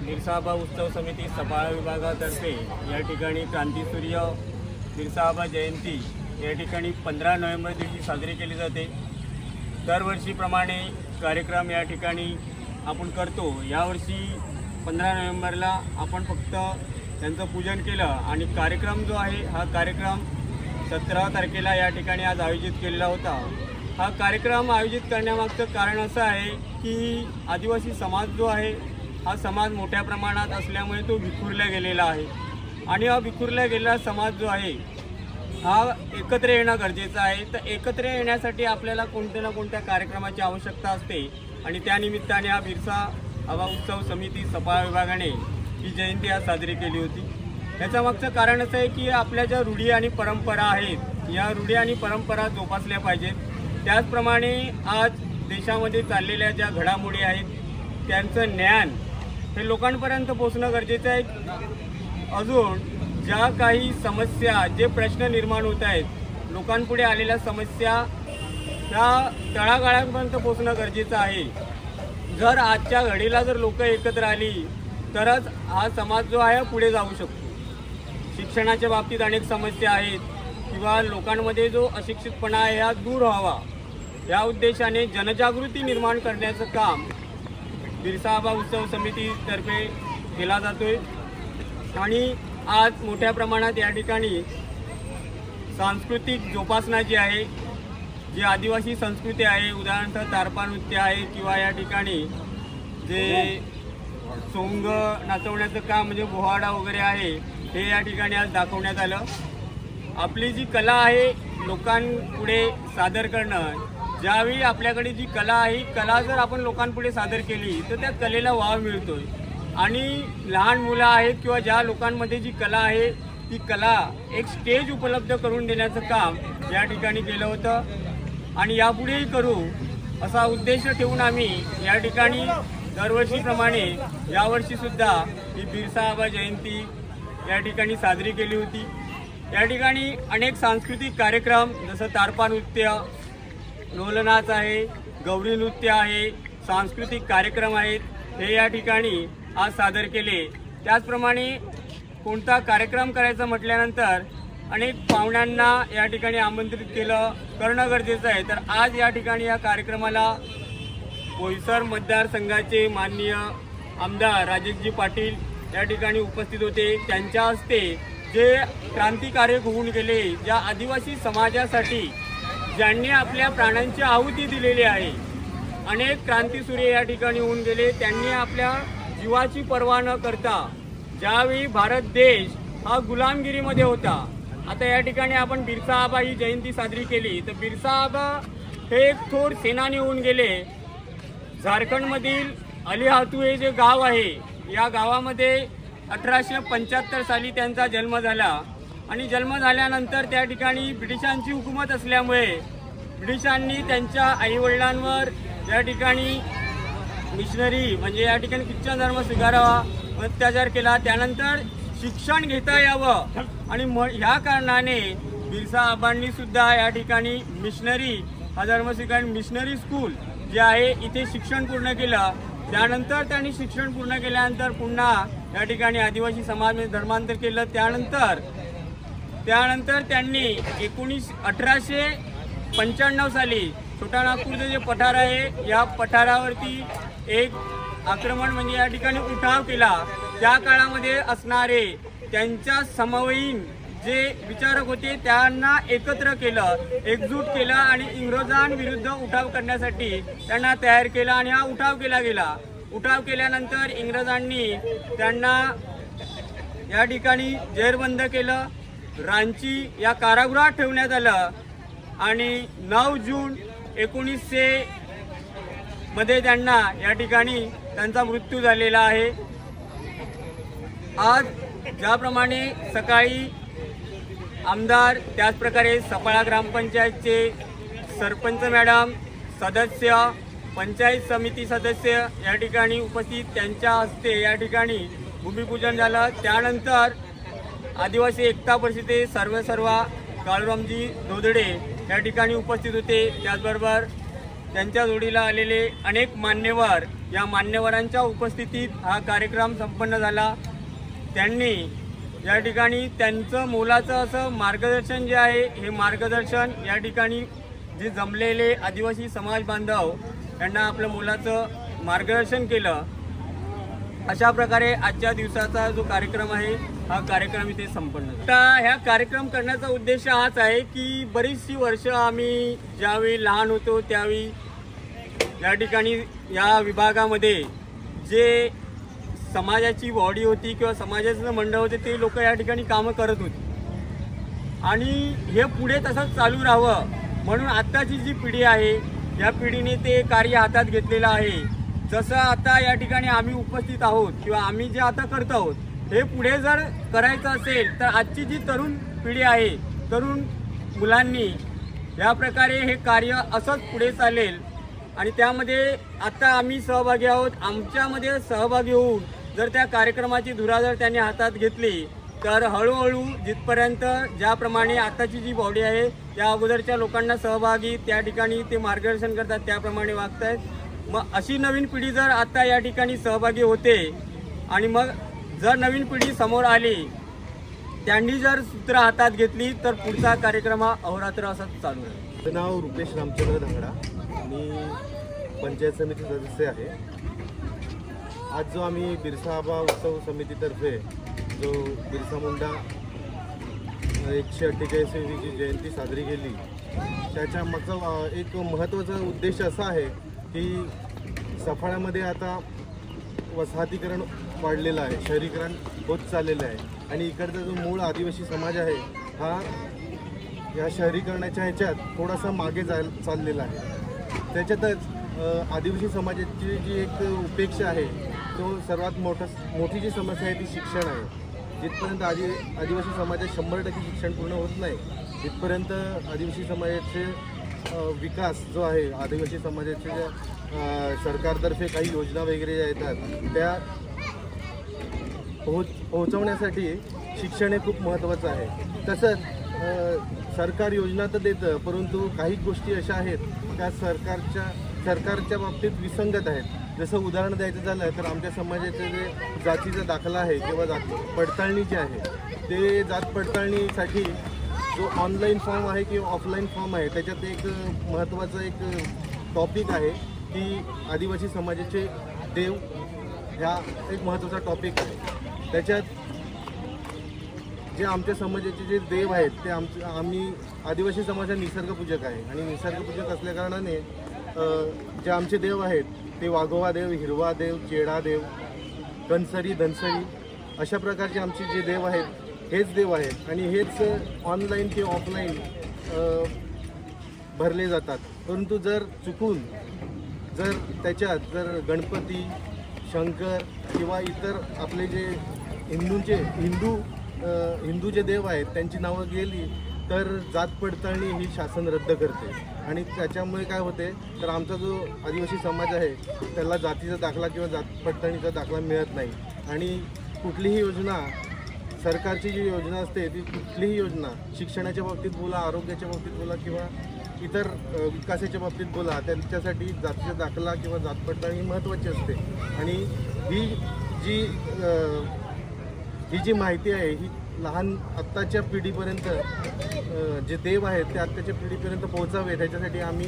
बिरसाआबा उत्सव समिती सफाळा विभागातर्फे या ठिकाणी क्रांतीसूर्य बिरसाआबा जयंती या ठिकाणी 15 नोव्हेंबर दिवशी साजरी केली जाते। दरवर्षीप्रमाणे कार्यक्रम या ठिकाणी आपण करतो। यावर्षी 15 नोव्हेंबरला आपण फक्त त्यांचं पूजन केलं आणि कार्यक्रम जो आहे हा कार्यक्रम 17 तारखेला या ठिकाणी आज आयोजित केलेला होता। हा कार्यक्रम आयोजित करण्यामागचं कारण असं आहे की आदिवासी समाज जो आहे हा समाज मोठ्या प्रमाणात असल्यामुळे तो विखुरला गेलेला आहे आणि हा विखुरला गेलेला समाज जो आहे हा एकत्र येणं गरजेचं आहे। तर एकत्र येण्यासाठी आपल्याला कोणत्या ना कोणत्या कार्यक्रमाची आवश्यकता असते आणि त्यानिमित्ताने हा बिरसाआबा उत्सव समिती सफाळा विभागाने ही जयंती आज साजरी केली होती। याचं मागचं कारण असं आहे की आपल्या ज्या रूढी आणि परंपरा आहेत या रूढी आणि परंपरा जोपासल्या पाहिजेत। त्याचप्रमाणे आज देशामध्ये चाललेल्या ज्या घडामोडी आहेत त्यांचं ज्ञान हे लोकांपर्यंत पोहोचणं गरजेचं आहे। अजून ज्या काही समस्या जे प्रश्न निर्माण होत आहेत लोकांपुढे आलेल्या समस्या त्या तळागाळापर्यंत पोहोचणं गरजेचं आहे। जर आजच्या घडीला जर लोक एकत्र आली तरच हा समाज जो आहे पुढे जाऊ शकतो। शिक्षणाच्या बाबतीत अनेक समस्या आहेत किंवा लोकांमध्ये जो अशिक्षितपणा आहे हा दूर व्हावा या उद्देशाने जनजागृती निर्माण करण्याचं काम बिरसाआबा उत्सव समितीतर्फे केला जातोय आणि आज मोठ्या प्रमाणात या ठिकाणी सांस्कृतिक जोपासना जी आहे जी आदिवासी संस्कृती आहे उदाहरणार्थ तारपा नृत्य आहे किंवा या ठिकाणी जे सोंग नाचवण्याचं काम म्हणजे बोहाडा वगैरे आहे हे या ठिकाणी आज दाखवण्यात आलं। आपली जी कला आहे लोकांपुढे सादर करणं ज्यावेळी आपल्याकडे जी कला आहे कला जर आपण लोकांपुढे सादर केली तर त्या कलेला वाव मिळतोय आणि लहान मुलं आहेत किंवा ज्या लोकांमध्ये जी कला आहे ती कला एक स्टेज उपलब्ध करून देण्याचं काम या ठिकाणी केलं होतं आणि यापुढेही करू असा उद्देश ठेवून आम्ही या ठिकाणी दरवर्षीप्रमाणे यावर्षीसुद्धा ही बिरसाआबा जयंती या ठिकाणी साजरी केली होती। या ठिकाणी अनेक सांस्कृतिक कार्यक्रम जसं तारपा नृत्य, ढोलनाच आहे, गौरी नृत्य आहे, सांस्कृतिक कार्यक्रम आहेत हे या ठिकाणी आज सादर केले। त्याचप्रमाणे कोणता कार्यक्रम करायचं म्हटल्यानंतर अनेक पाहुण्यांना या ठिकाणी आमंत्रित करणं गरजेचं आहे। तर आज या ठिकाणी या कार्यक्रमाला बोईसर मतदारसंघाचे माननीय आमदार राजेशजी पाटील या ठिकाणी उपस्थित होते। त्यांच्या हस्ते जे क्रांतिकार्य होऊन गेले, ज्या आदिवासी समाजासाठी ज्यांनी आपल्या प्राणांची आहुती दिलेली आहे, अनेक क्रांतीसूर्य या ठिकाणी होऊन गेले। त्यांनी आपल्या जीवाची पर्वा न करता ज्यावेळी भारत देश हा गुलामगिरीमध्ये होता, आता या ठिकाणी आपण बिरसा आबा ही जयंती साजरी केली, तर बिरसा आबा हे एक थोर सेनानी होऊन गेले। झारखंडमधील अलीहातू हे जे गाव आहे, या गावामध्ये 1875 साली त्यांचा जन्म झाला आणि जन्म झाल्यानंतर त्या ठिकाणी ब्रिटिशांची हुकूमत असल्यामुळे ब्रिटिशांनी त्यांच्या आईवडिलांवर या ठिकाणी मिशनरी म्हणजे या ठिकाणी ख्रिश्चन धर्म स्वीकारावा अत्याचार केला। त्यानंतर शिक्षण घेता यावं आणि ह्या कारणाने बिरसा आबांनी सुद्धा या ठिकाणी मिशनरी हा धर्म स्वीकारून मिशनरी स्कूल जे आहे इथे शिक्षण पूर्ण केलं। त्यानंतर त्यांनी शिक्षण पूर्ण केल्यानंतर पुन्हा या ठिकाणी आदिवासी समाज धर्मांतर केलं। त्यानंतर त्यांनी 1895 साली छोटा नागपूरचं जे पठार आहे, या पठारावरती एक आक्रमण म्हणजे या ठिकाणी उठाव केला। त्या काळामध्ये असणारे त्यांच्या समवयीन जे विचारक होते त्यांना एकत्र केलं, एकजूट केलं आणि इंग्रजांविरुद्ध उठाव करण्यासाठी त्यांना तयार केलं आणि हा उठाव केला गेला। उठाव केल्यानंतर इंग्रजांनी त्यांना या ठिकाणी जेरबंद केलं, रांची या कारागृहात ठेवण्यात आलं आणि 9 जून 1900 मध्ये त्यांना या ठिकाणी त्यांचा मृत्यू झालेला आहे। आज ज्याप्रमाणे सकाळी आमदार, त्याचप्रकारे सफाळा ग्रामपंचायतचे सरपंच मॅडम, सदस्य, पंचायत समिती सदस्य या ठिकाणी उपस्थित, त्यांच्या हस्ते या ठिकाणी भूमिपूजन झालं। त्यानंतर आदिवासी एकता परिषदेचे सर्व काळूरामजी धोदडे या ठिकाणी उपस्थित होते। त्याचबरोबर त्यांच्या जोडीला आलेले अनेक मान्यवर, या मान्यवरांच्या उपस्थितीत हा कार्यक्रम संपन्न झाला। त्यांनी या ठिकाणी त्यांचं मोलाचं असं मार्गदर्शन जे आहे, हे मार्गदर्शन या ठिकाणी जे जमलेले आदिवासी समाज बांधव यांना आपलं मोलाचं मार्गदर्शन केलं। अशा प्रकारे आजच्या दिवसाचा जो कार्यक्रम आहे, हा कार्यक्रम इथे संपन्न झाला। आता ह्या कार्यक्रम करण्याचा उद्देश हाच आहे की बरीचशी वर्ष आम्ही ज्यावेळी लहान होतो त्यावेळी या ठिकाणी या विभागामध्ये जे समाजाची बॉडी होती किंवा समाजाचं मंडळ होते, ते लोक या ठिकाणी कामं करत होती आणि हे पुढे तसंच चालू राहावं म्हणून आत्ताची जी पिढी आहे, या पिढीने ते कार्य हातात घेतलेलं आहे। जसं आता या ठिकाणी आम्ही उपस्थित आहोत किंवा आम्ही जे आता करत आहोत, हे पुढे जर करायचं असेल तर आजची जी तरुण पिढी आहे, तरुण मुलांनी या प्रकारे हे कार्य असंच पुढे चालेल आणि त्यामध्ये आता आम्ही सहभागी आहोत। आमच्यामध्ये सहभागी होऊन जर त्या कार्यक्रमाची धुरा जर त्यांनी हातात घेतली तर हळूहळू जिथपर्यंत ज्याप्रमाणे आताची जी बॉडी आहे, त्या अगोदरच्या लोकांना सहभागी त्या ठिकाणी ते मार्गदर्शन करतात त्याप्रमाणे वागत आहेत। मग अशी नवीन पिढी जर आता या ठिकाणी सहभागी होते आणि मग जर नवीन पिढी समोर आली, त्यांनी जर सूत्र हातात घेतली तर पुढचा कार्यक्रम हा अहोरात्र असाच चालू आहे। माझं नाव रुपेश रामचंद्र धांगडा, मी पंचायत समिती सदस्य आहे। आज जो आम्ही बिरसा आबा उत्सव समितीतर्फे जो बिरसा मुंडा 148वी जयंती साजरी केली, त्याच्या मागचा एक महत्त्वाचा उद्देश असा आहे की सफाळ्यामध्ये आता वसाहतीकरण वाढलेलं आहे, शहरीकरण होत चाललेलं आहे आणि इकडचा जो मूळ आदिवासी समाज आहे हा या शहरीकरणाच्या ह्याच्यात थोडासा मागे चाललेला आहे। त्याच्यातच आदिवासी समाजाची जी एक उपेक्षा आहे, तो सर्वात मोठी जी समस्या आहे ती शिक्षण आहे। जिथपर्यंत आदिवासी समाजात 100% शिक्षण पूर्ण होत नाही, तिथपर्यंत आदिवासी समाजाचे विकास जो आहे, आदिवासी समाजाचे ज्या सरकारतर्फे काही योजना वगैरे ज्या येतात त्या पोहोचवण्यासाठी शिक्षण हे खूप महत्त्वाचं आहे। तसंच सरकार योजना तर देतं, परंतु काही गोष्टी अशा आहेत त्या सरकारच्या बाबतीत विसंगत आहेत। जसं उदाहरण द्यायचं झालं तर आमच्या समाजाचे जे जातीचा दाखला आहे किंवा जात पडताळणी जी आहे, ते जात पडताळणीसाठी जो ऑनलाईन फॉर्म आहे किंवा ऑफलाईन फॉर्म आहे, त्याच्यात एक महत्त्वाचं एक टॉपिक आहे की आदिवासी समाजाचे देव, ह्या एक महत्त्वाचा टॉपिक आहे। त्याच्यात जे आमच्या समाजाचे जे देव आहेत ते आम्ही आदिवासी समाज हा निसर्गपूजक आहे आणि निसर्गपूजक असल्याकारणाने जे आमचे देव आहेत ते वाघोबा देव, हिरवा देव, चेडा देव, कणसरी, धनसरी अशा प्रकारचे आमचे जे देव आहेत हेच देव आहेत आणि हेच ऑनलाईन किंवा ऑफलाईन भरले जातात. परंतु जर चुकून त्याच्यात जर गणपती, शंकर किंवा इतर आपले जे हिंदू जे देव आहेत त्यांची नावं गेली तर जात पडताळणी ही शासन रद्द करते आणि त्याच्यामुळे काय होते तर आमचा जो आदिवासी समाज आहे त्याला जातीचा दाखला किंवा जात पडताळणीचा दाखला मिळत नाही. आणि कुठलीही योजना, सरकारची जी योजना असते ती कुठलीही योजना शिक्षणाच्या बाबतीत बोला, आरोग्याच्या बाबतीत बोला किंवा इतर विकासाच्या बाबतीत बोला, त्यांच्यासाठी जातीचा दाखला किंवा जात पडताळणी महत्त्वाची असते. आणि ही जी माहिती आहे ही लहान आत्ताच्या पिढीपर्यंत जे देव आहेत ते आत्ताच्या पिढीपर्यंत पोहोचावे त्याच्यासाठी आम्ही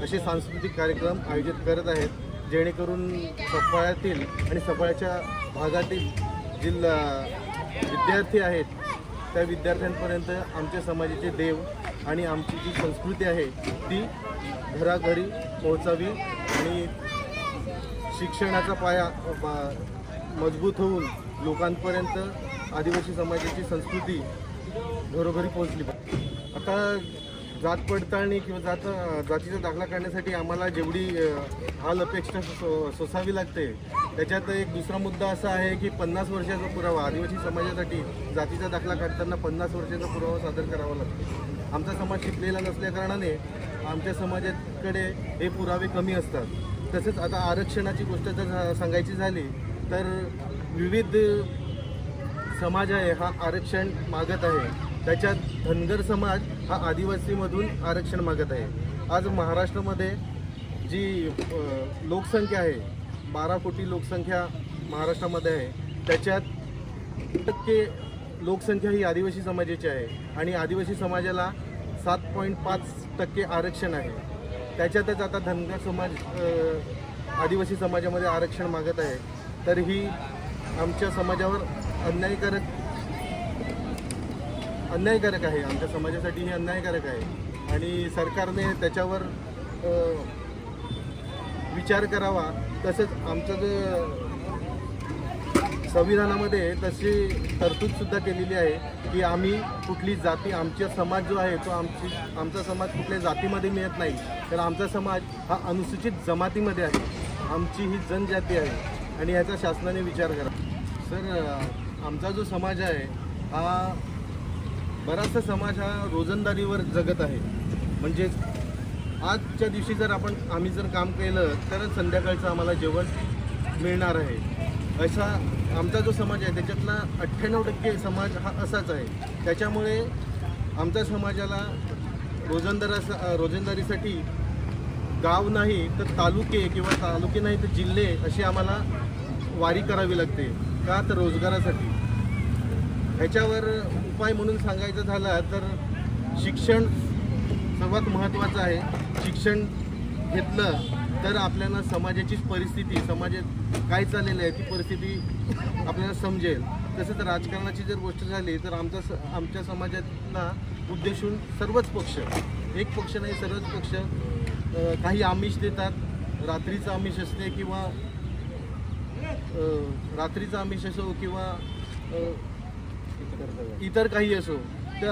असे सांस्कृतिक कार्यक्रम आयोजित करत आहेत जेणेकरून सफाळ्यातील आणि सफाळ्याच्या भागातील जे विद्यार्थी आहेत त्या विद्यार्थ्यांपर्यंत आमच्या समाजाचे देव आणि आमची जी संस्कृती आहे ती घराघरी पोहोचावी आणि शिक्षणाचा पाया मजबूत होऊन लोकांपर्यंत आदिवासी समाजाची संस्कृती घरोघरी पोहोचली पाहिजे. आता जात पडताळणी किंवा जातीचा दाखला काढण्यासाठी आम्हाला जेवढी हाल अपेक्षा सोसावी लागते त्याच्यात एक दुसरा मुद्दा असा आहे की 50 वर्षाचा पुरावा आदिवासी समाजासाठी जातीचा दाखला काढताना 50 वर्षाचा पुरावा सादर करावा लागतो. आमचा समाज शिकलेला नसल्याकारणाने आमच्या समाजाकडे हे पुरावे कमी असतात. तसेच आता आरक्षणाची गोष्ट जर सांगायची झाली तर विविध समाज आहे हा आरक्षण मागत आहे. त्याच्यात धनगर समाज हा आदिवासीमधून आरक्षण मागत आहे. आज महाराष्ट्रामध्ये जी लोकसंख्या आहे 12 कोटी लोकसंख्या महाराष्ट्रामध्ये आहे त्याच्यात टक्के लोकसंख्या ही आदिवासी समाजाची आहे आणि आदिवासी समाजाला 7.5% आरक्षण आहे. त्याच्यातच आता धनगर समाज आदिवासी समाजामध्ये आरक्षण मागत आहे. तर ही आमच्या समाजावर अन्यायकारक आहे. आमच्या समाजासाठी ही अन्यायकारक आहे आणि सरकारने त्याच्यावर विचार करावा. तसंच आमचं जे संविधानामध्ये तशी तरतूदसुद्धा केलेली आहे की आम्ही कुठली जाती, आमचा समाज जो आहे तो आमचा समाज कुठल्या जातीमध्ये मिळत नाही तर आमचा समाज हा अनुसूचित जमातीमध्ये आहे. आमची ही जनजाती आहे आणि याचा शासनाने विचार करा. सर, आमचा जो समाज आहे हा बराचसा समाज हा रोजंदारीवर जगत आहे. म्हणजे आजच्या दिवशी जर आम्ही जर काम केलं तर संध्याकाळचं आम्हाला जेवण मिळणार आहे. असा आमचा जो समाज आहे त्याच्यातला 98% समाज हा असाच आहे. त्याच्यामुळे आमच्या समाजाला रोजंदारीसाठी गाव नाही तर तालुके किंवा तालुके नाही तर जिल्हे अशी आम्हाला वारी करावी लागते. का तर रोजगारासाठी. ह्याच्यावर उपाय म्हणून सांगायचं झालं तर शिक्षण सर्वात महत्त्वाचं आहे. शिक्षण घेतलं तर आपल्याला समाजाची परिस्थिती, समाजात काय चाललेलं आहे ती परिस्थिती आपल्याला समजेल. तसंच राजकारणाची जर गोष्ट झाली तर आमच्या समाजाला उद्देशून सर्वच पक्ष, एक पक्ष नाही सर्वच पक्ष काही आमिष देतात. रात्रीचं आमिष असते किंवा रात्रीचा आमिष असो किंवा इतर काही असो तर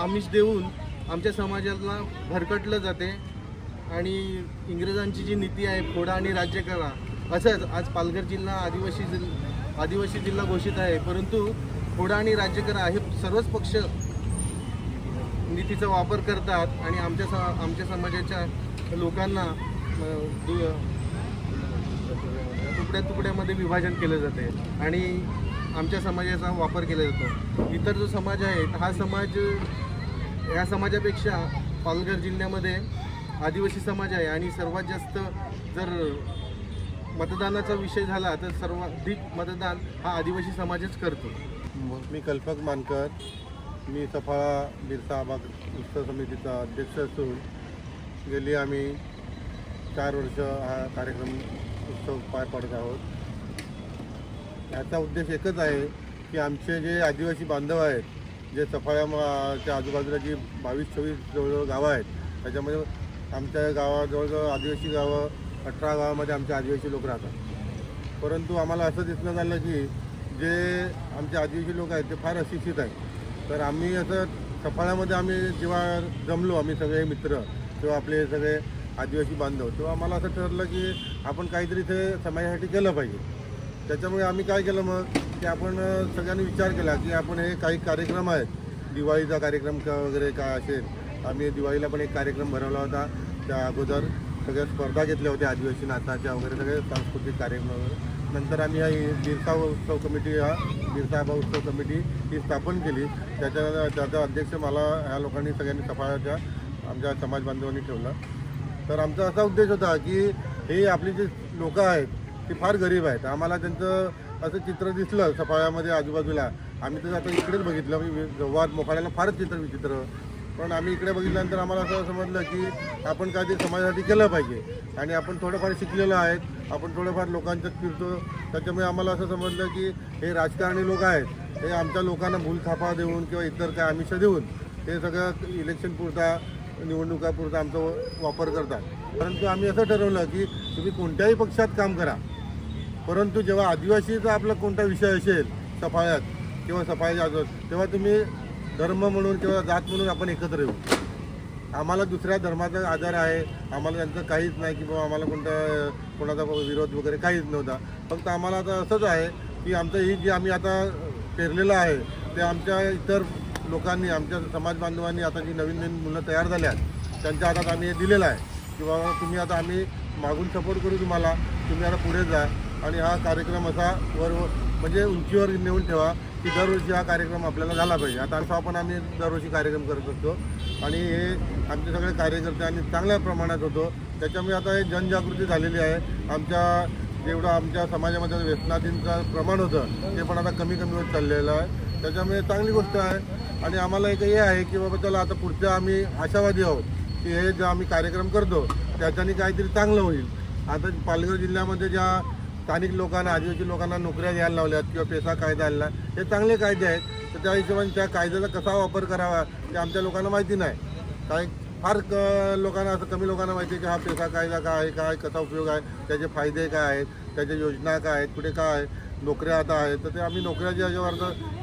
आमिष देऊन आमच्या समाजाला भरकटलं जाते. आणि इंग्रजांची जी नीती आहे फोडा आणि राज्य करा, असंच आज पालघर जिल्हा आदिवासी जिल्हा घोषित आहे. परंतु फोडा आणि राज्य करा हे सर्वच पक्ष नीतीचा वापर करतात आणि आमच्या समाजाच्या लोकांना तुकड्यामध्ये विभाजन केलं जाते आणि आमच्या समाजाचा वापर केला जातो. इतर जो समाज आहे हा समाज, या समाजापेक्षा पालघर जिल्ह्यामध्ये आदिवासी समाज आहे आणि सर्वात जास्त जर मतदानाचा विषय झाला तर सर्वाधिक मतदान हा आदिवासी समाजच करतो. मी कल्पक मानकर, मी सफाळा बिरसा आबा उत्सव समितीचा अध्यक्ष असून गेली आम्ही 4 वर्ष हा कार्यक्रम उत्सव पार पाडत आहोत. याचा उद्देश एकच आहे की आमचे जे आदिवासी बांधव आहेत, जे सफाळ्याच्या आजूबाजूला जी 22-26 जवळजवळ गावं आहेत, त्याच्यामध्ये आमच्या गावात जवळजवळ आदिवासी गावं 18 गावामध्ये आमचे आदिवासी लोक राहतात. परंतु आम्हाला असं दिसणं झालं की जे आमचे आदिवासी लोक आहेत ते फार अशिक्षित आहेत. तर आम्ही असं सफाळ्यामध्ये आम्ही जेव्हा जमलो, आम्ही सगळे मित्र किंवा आपले सगळे आदिवासी बांधव, तेव्हा आम्हाला असं ठरलं की आपण काहीतरी इथे समाजासाठी केलं पाहिजे. त्याच्यामुळे आम्ही काय केलं मग की आपण सगळ्यांनी विचार केला की आपण हे काही कार्यक्रम आहेत, दिवाळीचा कार्यक्रम वगैरे काय असेल, आम्ही दिवाळीला पण एक कार्यक्रम भरवला होता. त्या अगोदर सगळ्या स्पर्धा घेतल्या होत्या आदिवासी नाचाच्या वगैरे, सगळे सांस्कृतिक कार्यक्रम वगैरे. नंतर आम्ही हा बिरसाबा उत्सव कमिटी, बिरसाबा उत्सव कमिटी ही स्थापन केली. त्याचा अध्यक्ष मला ह्या लोकांनी सगळ्यांनी सफाळ्याच्या आमच्या समाज बांधवांनी ठेवला. तर आमचा असा उद्देश होता की हे आपली जी लोकं आहेत ती फार गरीब आहेत. आम्हाला त्यांचं असं चित्र दिसलं सफाळ्यामध्ये आजूबाजूला. आम्ही तर आता इकडेच बघितलं, जव्हार मोखाड्याला फारच चित्र विचित्र, पण आम्ही इकडे बघितल्यानंतर आम्हाला असं समजलं की आपण काहीतरी समाजासाठी केलं पाहिजे. आणि आपण थोडंफार शिकलेलो आहेत, आपण थोडंफार लोकांच्यात फिरतो, त्याच्यामुळे आम्हाला असं समजलं की हे राजकारणी लोक आहेत, हे आमच्या लोकांना भूलथापा देऊन किंवा इतर काय आमिष देऊन हे सगळं इलेक्शनपुरता, निवडणुकापुरता आमचा वापर करतात. परंतु आम्ही असं ठरवलं की तुम्ही कोणत्याही पक्षात काम करा, परंतु जेव्हा आदिवासीचा आपला कोणता विषय असेल सफाळ्यात किंवा सफाळ्याच्या आजूबाजूला, तेव्हा तुम्ही धर्म म्हणून किंवा जात म्हणून आपण एकत्र येऊ. आम्हाला दुसऱ्या धर्माचा आधार आहे, आम्हाला त्यांचं काहीच नाही की बाबा आम्हाला कोणाचा विरोध वगैरे काहीच नव्हता. फक्त आम्हाला आता असंच आहे की आमचं ही जी आम्ही आता पेरलेलं आहे ते आमच्या इतर लोकांनी, आमच्या समाज बांधवांनी, आता जी नवीन नवीन मुलं तयार झाल्या आहेत त्यांच्या हातात आम्ही हे दिलेलं आहे की बाबा तुम्ही आता आम्ही मागून सपोर्ट करू तुम्हाला, तुम्ही आता पुढे जा आणि हा कार्यक्रम असा म्हणजे उंचीवर नेऊन ठेवा की दरवर्षी हा कार्यक्रम आपल्याला झाला पाहिजे. आता असा आपण आम्ही दरवर्षी कार्यक्रम करत असतो आणि हे आमचे सगळे कार्यकर्ते आणि चांगल्या प्रमाणात होतो. त्याच्यामुळे आता हे जनजागृती झालेली आहे. जेवढं आमच्या समाजामध्ये व्यसनाधीनचं प्रमाण होतं ते पण आता कमी होत चाललेलं आहे. त्याच्यामुळे चांगली गोष्ट आहे. आणि आम्हाला एक हे आहे की बाबा चला आता पुढच्या आम्ही आशावादी आहोत की हे जे आम्ही कार्यक्रम करतो त्याच्याने काहीतरी चांगलं होईल. आता पालघर जिल्ह्यामध्ये ज्या स्थानिक लोकांना, आदिवासी लोकांना नोकऱ्या द्यायला लावल्यात किंवा पेसा कायदा आणला, हे चांगले कायदे आहेत. तर त्या हिशोबाने त्या कायद्याचा कसा वापर करावा ते आमच्या लोकांना माहिती नाही. फार लोकांना, असं कमी लोकांना माहिती आहे की हा पेसा कायदा काय आहे, काय कसा उपयोग आहे, त्याचे फायदे काय आहेत, त्याच्या योजना काय आहेत, कुठे काय नोकऱ्या आता आहेत. तर ते आम्ही नोकऱ्याच्या ह्याच्यावर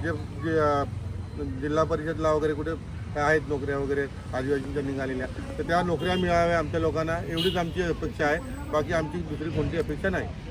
जे जिल्हा परिषदला वगैरे कुठे आहेत नोकऱ्या वगैरे आदिवासींच्या निघालेल्या, तर त्या नोकऱ्या मिळाव्या आमच्या लोकांना, एवढीच आमची अपेक्षा आहे. बाकी आमची दुसरी कोणती अपेक्षा नाही.